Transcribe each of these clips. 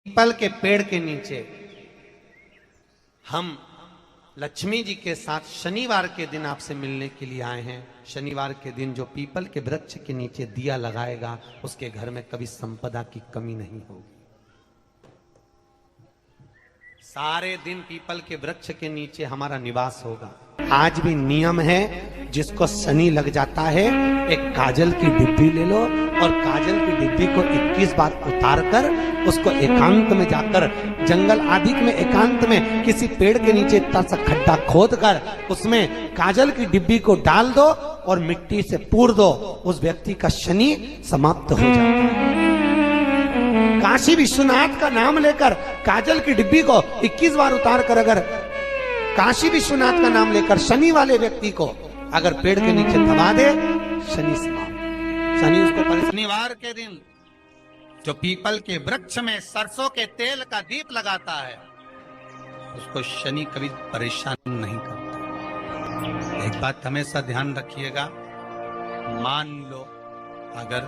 People के पेड़ के नीचे हम लक्ष्मी जी के साथ शनिवार के दिन आपसे मिलने के लिए आए हैं। शनिवार के दिन जो पीपल के वृक्ष के नीचे दिया लगाएगा उसके घर में कभी संपदा की कमी नहीं होगी। सारे दिन पीपल के वृक्ष के नीचे हमारा निवास होगा। आज भी नियम है, जिसको शनि लग जाता है एक काजल की डिब्बी ले लो और काजल की डिब्बी को 21 बार उतार कर उसको एकांत में जाकर जंगल आदि में एकांत में किसी पेड़ के नीचे इतना सा खड्डा खोद कर उसमें काजल की डिब्बी को डाल दो और मिट्टी से पूर दो, उस व्यक्ति का शनि समाप्त हो जाता है। काशी विश्वनाथ का नाम लेकर काजल की डिब्बी को 21 बार उतार कर अगर काशी विश्वनाथ का नाम लेकर शनि वाले व्यक्ति को अगर पेड़ के नीचे दबा दे, शनि समाप्त। शनि उसको शनिवार के दिन जो पीपल के वृक्ष में सरसों के तेल का दीप लगाता है उसको शनि कभी परेशान नहीं करता। एक बात हमेशा ध्यान रखिएगा, मान लो अगर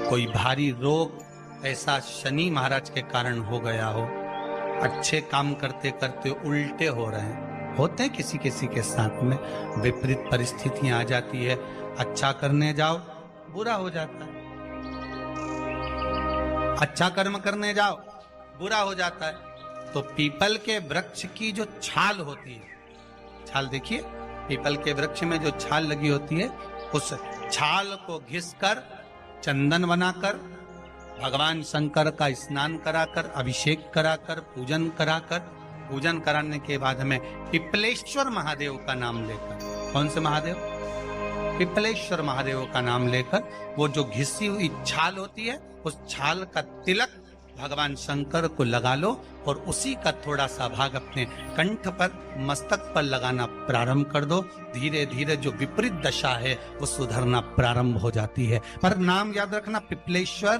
कोई भारी रोग ऐसा शनि महाराज के कारण हो गया हो, अच्छे काम करते करते उल्टे हो रहे हैं, होते हैं किसी किसी के साथ में, विपरीत परिस्थितियां आ जाती है, अच्छा करने जाओ बुरा हो जाता है, अच्छा कर्म करने जाओ बुरा हो जाता है। तो पीपल के वृक्ष की जो छाल होती है, छाल देखिए, पीपल के वृक्ष में जो छाल लगी होती है उस छाल को घिसकर चंदन बनाकर भगवान शंकर का स्नान कराकर अभिषेक कराकर पूजन कराने के बाद हमें पिपलेश्वर महादेव का नाम लेकर, कौन से महादेव? पिपलेश्वर महादेव का नाम लेकर वो जो घिसी हुई छाल होती है उस छाल का तिलक भगवान शंकर को लगा लो और उसी का थोड़ा सा भाग अपने कंठ पर मस्तक पर लगाना प्रारंभ कर दो। धीरे धीरे जो विपरीत दशा है वो सुधरना प्रारंभ हो जाती है। पर नाम याद रखना, पिपलेश्वर,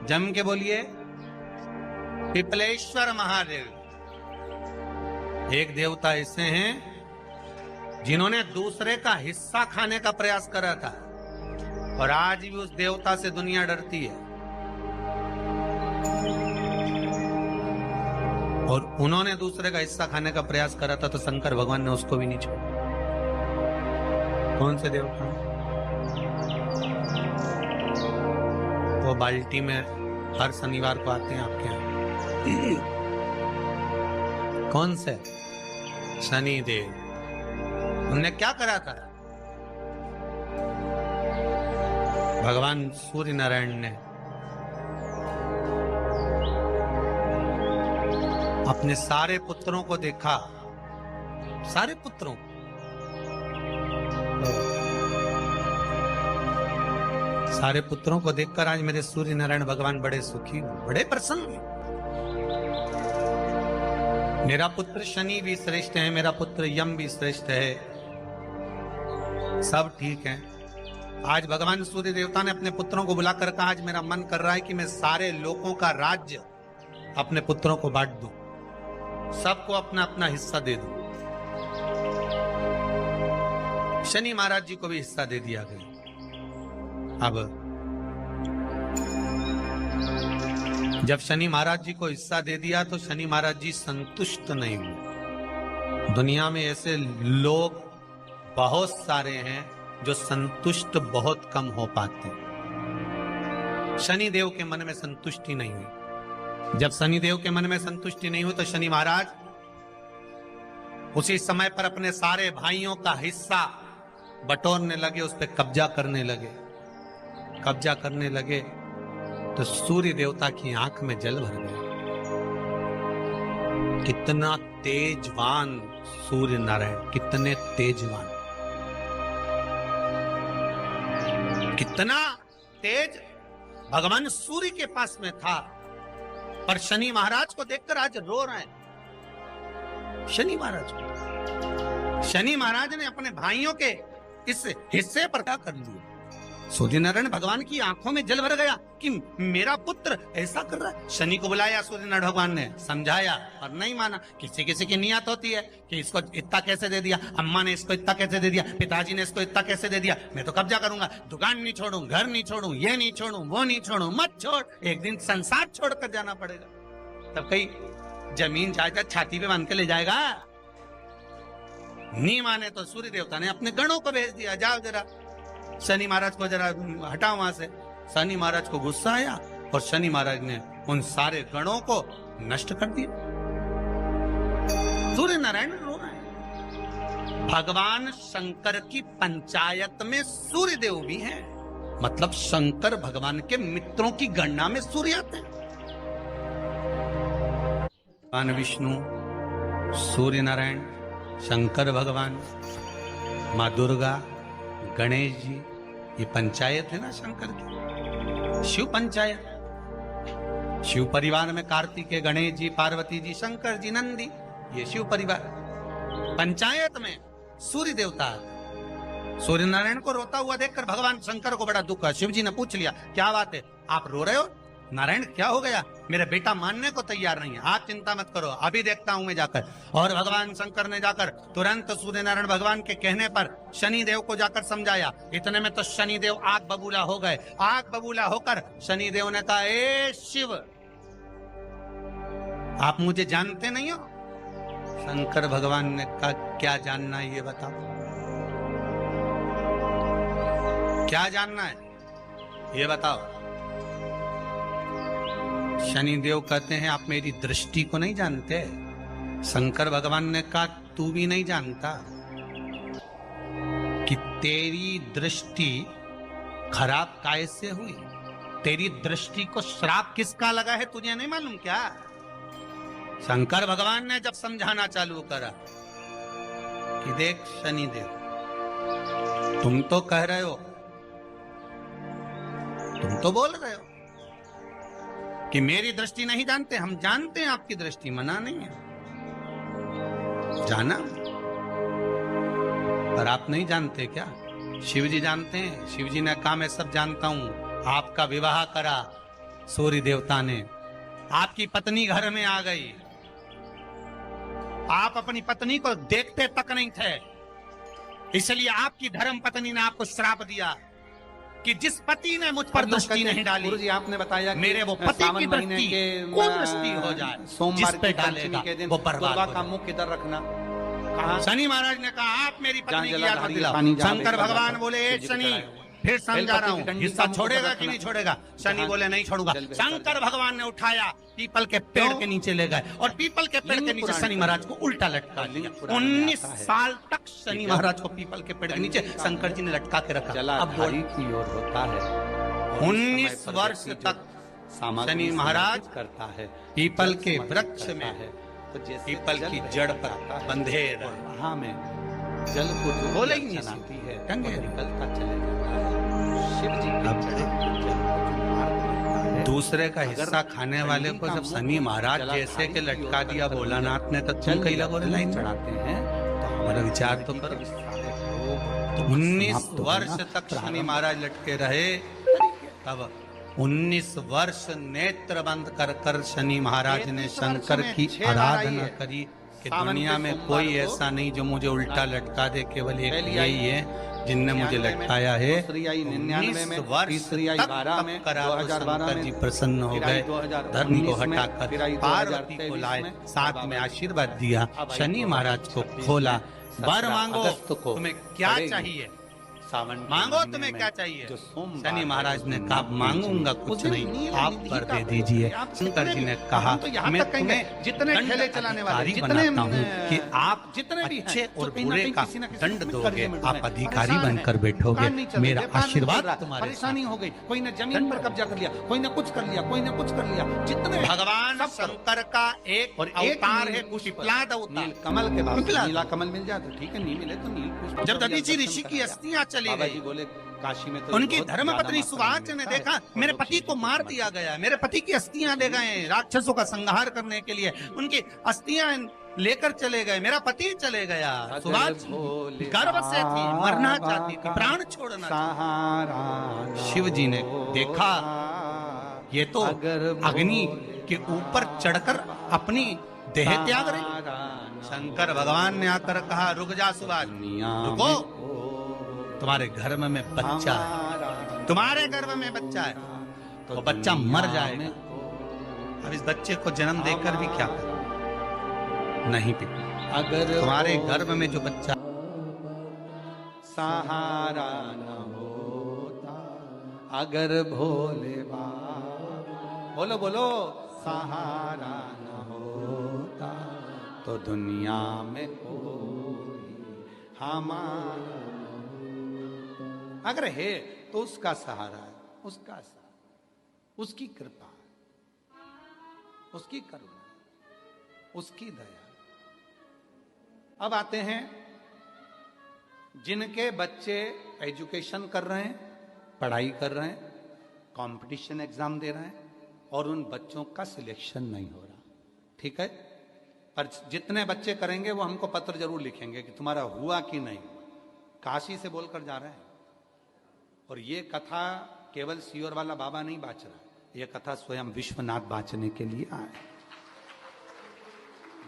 जम के बोलिए, पिपलेश्वर महादेव। एक देवता ऐसे हैं जिन्होंने दूसरे का हिस्सा खाने का प्रयास करा था और आज भी उस देवता से दुनिया डरती है। और उन्होंने दूसरे का हिस्सा खाने का प्रयास करा था तो शंकर भगवान ने उसको भी नहीं छोड़ा। कौन से देवता? वो बाल्टी में हर शनिवार को आते हैं आपके यहाँ। कौन से? शनि देव। उन्होंने क्या करा था? भगवान सूर्य नारायण ने अपने सारे पुत्रों को देखा, सारे पुत्रों, सारे पुत्रों को देखकर आज मेरे सूर्य नारायण भगवान बड़े सुखी, बड़े प्रसन्न। मेरा पुत्र शनि भी श्रेष्ठ है, मेरा पुत्र यम भी श्रेष्ठ है, सब ठीक है। आज भगवान सूर्य देवता ने अपने पुत्रों को बुलाकर कहा, आज मेरा मन कर रहा है कि मैं सारे लोगों का राज्य अपने पुत्रों को बांट दूं, सबको अपना अपना हिस्सा दे दूं। शनि महाराज जी को भी हिस्सा दे दिया गया। अब जब शनि महाराज जी को हिस्सा दे दिया तो शनि महाराज जी संतुष्ट नहीं हुए। दुनिया में ऐसे लोग बहुत सारे हैं जो संतुष्ट बहुत कम हो पाते। शनि देव के मन में संतुष्टि नहीं हुई। जब शनि देव के मन में संतुष्टि नहीं हुई तो शनि महाराज उसी समय पर अपने सारे भाइयों का हिस्सा बटोरने लगे, उस पर कब्जा करने लगे। कब्जा करने लगे तो सूर्य देवता की आंख में जल भर गया। कितना तेजवान सूर्य नारायण, कितने तेजवान, कितना तेज भगवान सूर्य के पास में था। पर शनि महाराज को देखकर आज रो रहे हैं। शनि महाराज को, शनि महाराज ने अपने भाइयों के इस हिस्से पर क्या कर लिया? सूर्य नारायण भगवान की आंखों में जल भर गया कि मेरा पुत्र ऐसा कर रहा है। शनि को बुलाया सूर्य नारायण भगवान ने, समझाया पर नहीं माना। किसी किसी की नियत होती है कि इसको इतना कैसे दे दिया, अम्मा ने इसको इतना कैसे दे दिया, पिताजी ने इसको इतना कैसे दे दिया, मैं तो कब्जा करूंगा, दुकान नहीं छोड़ूं, घर नहीं छोड़ूं, ये नहीं छोड़ूं, वो नहीं छोड़ूं। मत छोड़, एक दिन संसार छोड़कर जाना पड़ेगा। तब कहीं जमीन जायदाद छाती पे बांध के ले जाएगा। नहीं माने तो सूर्य देवता ने अपने गणों को भेज दिया, जाओ जरा शनि महाराज को जरा हटाओ वहां से। शनि महाराज को गुस्सा आया और शनि महाराज ने उन सारे गणों को नष्ट कर दिया। सूर्य नारायण रो रहे हैं। भगवान शंकर की पंचायत में सूर्य देव भी हैं, मतलब शंकर भगवान के मित्रों की गणना में सूर्य आते हैं। भगवान विष्णु, सूर्य नारायण, शंकर भगवान, माँ दुर्गा, गणेश जी, ये पंचायत है ना शंकर की, शिव पंचायत। शिव परिवार में कार्तिकेय, गणेश जी, पार्वती जी, शंकर जी, नंदी, ये शिव परिवार। पंचायत में सूर्य देवता। सूर्य नारायण को रोता हुआ देखकर भगवान शंकर को बड़ा दुख है। शिव जी ने पूछ लिया, क्या बात है, आप रो रहे हो? नारायण क्या हो गया? मेरा बेटा मानने को तैयार नहीं है। आप चिंता मत करो, अभी देखता हूं मैं जाकर। और भगवान शंकर ने जाकर तुरंत सूर्य नारायण भगवान के कहने पर शनि देव को जाकर समझाया। इतने में तो शनि देव आग बबूला हो गए। आग बबूला होकर शनि देव ने कहा, ए शिव, आप मुझे जानते नहीं हो? शंकर भगवान ने कहा, क्या जानना है ये बताओ, क्या जानना है ये बताओ। शनि देव कहते हैं, आप मेरी दृष्टि को नहीं जानते। शंकर भगवान ने कहा, तू भी नहीं जानता कि तेरी दृष्टि खराब कैसे हुई। तेरी दृष्टि को श्राप किसका लगा है तुझे नहीं मालूम क्या? शंकर भगवान ने जब समझाना चालू करा कि देख शनि देव, तुम तो कह रहे हो, तुम तो बोल रहे हो कि मेरी दृष्टि नहीं जानते। हम जानते हैं आपकी दृष्टि, मना नहीं है, जाना, पर आप नहीं जानते क्या? शिव जी जानते हैं। शिव जी ने कहा, मैं सब जानता हूं। आपका विवाह करा सूर्य देवता ने, आपकी पत्नी घर में आ गई, आप अपनी पत्नी को देखते तक नहीं थे, इसलिए आपकी धर्म पत्नी ने आपको श्राप दिया कि जिस पति ने मुझ पर दृष्टि नहीं डाली, गुरुजी आपने बताया मेरे वो पति की दृष्टि को दृष्टि हो जाए, सोमवार पे के डालेगा के दिन वो बर्बाद का मुख इधर रखना। शनि महाराज ने कहा, आप मेरी पत्नी की याद मत दिलाओ। शंकर भगवान बोले, ए शनि, फिर समझा रहा हूँ, हिस्सा छोड़ेगा कि नहीं छोड़ेगा? शनि बोले, नहीं छोड़ूंगा। शंकर भगवान ने उठाया, पीपल के पेड़ के नीचे ले गए और पीपल के पेड़ के नीचे शनि महाराज को उल्टा लटका दिया। 19 साल तक शनि महाराज को पीपल के पेड़ के नीचे शंकर जी ने लटका के रखा। अब की ओर होता है। 19 वर्ष तक शनि महाराज करता है, पीपल के वृक्ष में है, तो जैसे पीपल की जड़ पर बंधे रहे। वहां में जल को जो बोले ही नहीं चलाती है, टंगे वो निकलता चले जाता है। शिव जी की चढ़े हुए जल को जो मार्ग मिलता है, दूसरे का हिस्सा खाने वाले को जब शनि महाराज जैसे के लटका दिया भोलानाथ ने, तो तुम कई लोगों ने लाइन चढ़ाते हैं। तो हमारा विचार तो करो। 19 वर्ष तक शनि महाराज लटके रहे, तब 19 वर्ष नेत्र बंद कर कर शनि महाराज ने शंकर की आराधना करी कि दुनिया में कोई ऐसा नहीं जो मुझे उल्टा लटका दे, केवल एक यही है जिनने मुझे लटकाया है। 19 वर्ष तक करा तो शंकर जी प्रसन्न हो गए, धर्म को हटाकर पार्वती को लाए, साथ में आशीर्वाद दिया, शनि महाराज को खोला। वर मांगो, तुम्हें क्या चाहिए मांगो, तुम्हें क्या चाहिए? शनि महाराज ने कहा, मांगूंगा कुछ नहीं, आप पर दे दीजिए। शंकर जी ने कहा, मैं तुम्हें जितने ठेले चलाने वाले बनाता हूँ कि आप जितने भी अच्छे और बुरे का दंड दोगे, आप अधिकारी बनकर बैठोगे, मेरा आशीर्वाद तुम्हारे। परेशानी हो गई, कोई ने जमीन पर कब्जा कर लिया, कोई ने कुछ कर लिया, कोई ने कुछ कर लिया। जितने भगवान शंकर का एक अवतार है पिपलाद अवतार। कमल के बाद नीला कमल मिल जाए तो ठीक है, नहीं मिले तो नील पुष्प। जब दधीचि ऋषि की अस्थियां चली गई, बोले काशी में तो उनकी धर्मपत्नी सुवाच ने देखा, मेरे पति को मार दिया गया, मेरे पति की अस्थियां ले गए राक्षसों का संहार करने के लिए, उनकी अस्थियां लेकर चले गए, मेरा पति चले गया। अगर सुभाष भोले गर्भ से थी, मरना चाहती थी, प्राण छोड़ना चाहती सहारा थी। शिव जी ने देखा ये तो अग्नि के ऊपर चढ़कर अपनी देह त्याग रही। शंकर भगवान ने आकर कहा, रुक जा सुभाष, रुको, तुम्हारे गर्भ में बच्चा है, तुम्हारे गर्भ में बच्चा है, तो बच्चा मर जाएगा। अब इस बच्चे को जन्म देकर भी क्या करें? नहीं पिता, अगर तुम्हारे गर्भ में जो बच्चा सहारा न होता, अगर भोले बाबा, बोलो बोलो, सहारा न होता तो दुनिया में कोई हमारा, अगर है तो उसका सहारा है, उसका सहारा, उसकी कृपा, उसकी करुणा, उसकी दया। अब आते हैं जिनके बच्चे एजुकेशन कर रहे हैं, पढ़ाई कर रहे हैं, कंपटीशन एग्जाम दे रहे हैं और उन बच्चों का सिलेक्शन नहीं हो रहा, ठीक है, पर जितने बच्चे करेंगे वो हमको पत्र जरूर लिखेंगे कि तुम्हारा हुआ कि नहीं हुआ। काशी से बोलकर जा रहे हैं। और ये कथा केवल सीहोर वाला बाबा नहीं बाँच रहा, ये कथा स्वयं विश्वनाथ बाँचने के लिए आए।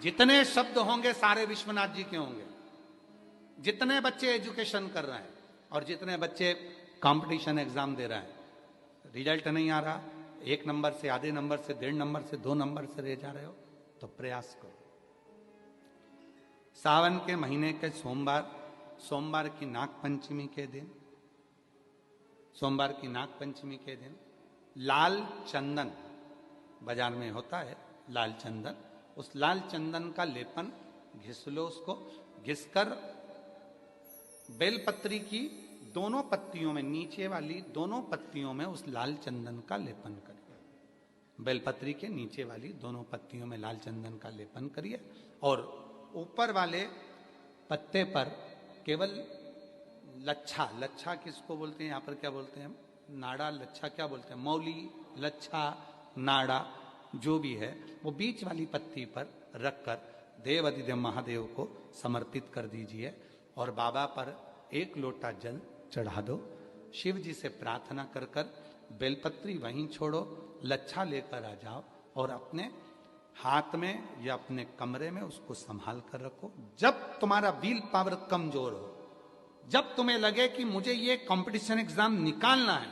जितने शब्द होंगे सारे विश्वनाथ जी के होंगे। जितने बच्चे एजुकेशन कर रहे हैं और जितने बच्चे कंपटीशन एग्जाम दे रहे हैं, रिजल्ट नहीं आ रहा, 1 नंबर से, आधे नंबर से, 1.5 नंबर से, 2 नंबर से रह जा रहे हो, तो प्रयास करो। सावन के महीने के सोमवार की नाग पंचमी के दिन, सोमवार की नाग पंचमी के दिन लाल चंदन बाजार में होता है, लाल चंदन, उस लाल चंदन का लेपन घिस लो, उसको घिसकर बेलपत्री की दोनों पत्तियों में, नीचे वाली दोनों पत्तियों में उस लाल चंदन का लेपन करिए। बेलपत्री के नीचे वाली दोनों पत्तियों में लाल चंदन का लेपन करिए और ऊपर वाले पत्ते पर केवल लच्छा, लच्छा किसको बोलते हैं यहाँ पर, क्या बोलते हैं, नाड़ा, लच्छा क्या बोलते हैं, मौली, लच्छा, नाड़ा, जो भी है वो बीच वाली पत्ती पर रखकर देवाधिदेव महादेव को समर्पित कर दीजिए और बाबा पर 1 लोटा जल चढ़ा दो। शिव जी से प्रार्थना कर कर बेलपत्री वहीं छोड़ो, लच्छा लेकर आ जाओ और अपने हाथ में या अपने कमरे में उसको संभाल कर रखो। जब तुम्हारा विल पावर कमजोर हो, जब तुम्हें लगे कि मुझे ये कंपटीशन एग्जाम निकालना है,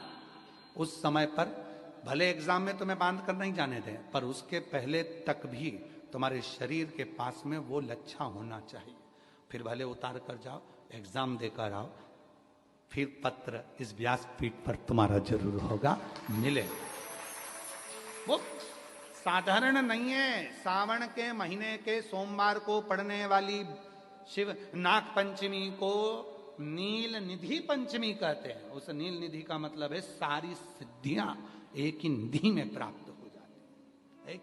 उस समय पर भले एग्जाम में तुम्हें बांध कर नहीं जाने दें, पर उसके पहले तक भी तुम्हारे शरीर के पास में वो लच्छा होना चाहिए। फिर भले उतार कर जाओ, एग्जाम देकर आओ, फिर पत्र इस व्यासपीठ पर तुम्हारा जरूर होगा, मिले। वो साधारण नहीं है। सावन के महीने के सोमवार को पड़ने वाली शिव नाग पंचमी को नील निधि पंचमी कहते हैं। उस नील निधि का मतलब है सारी सिद्धियां एक ही निधि में प्राप्त हो जाती है।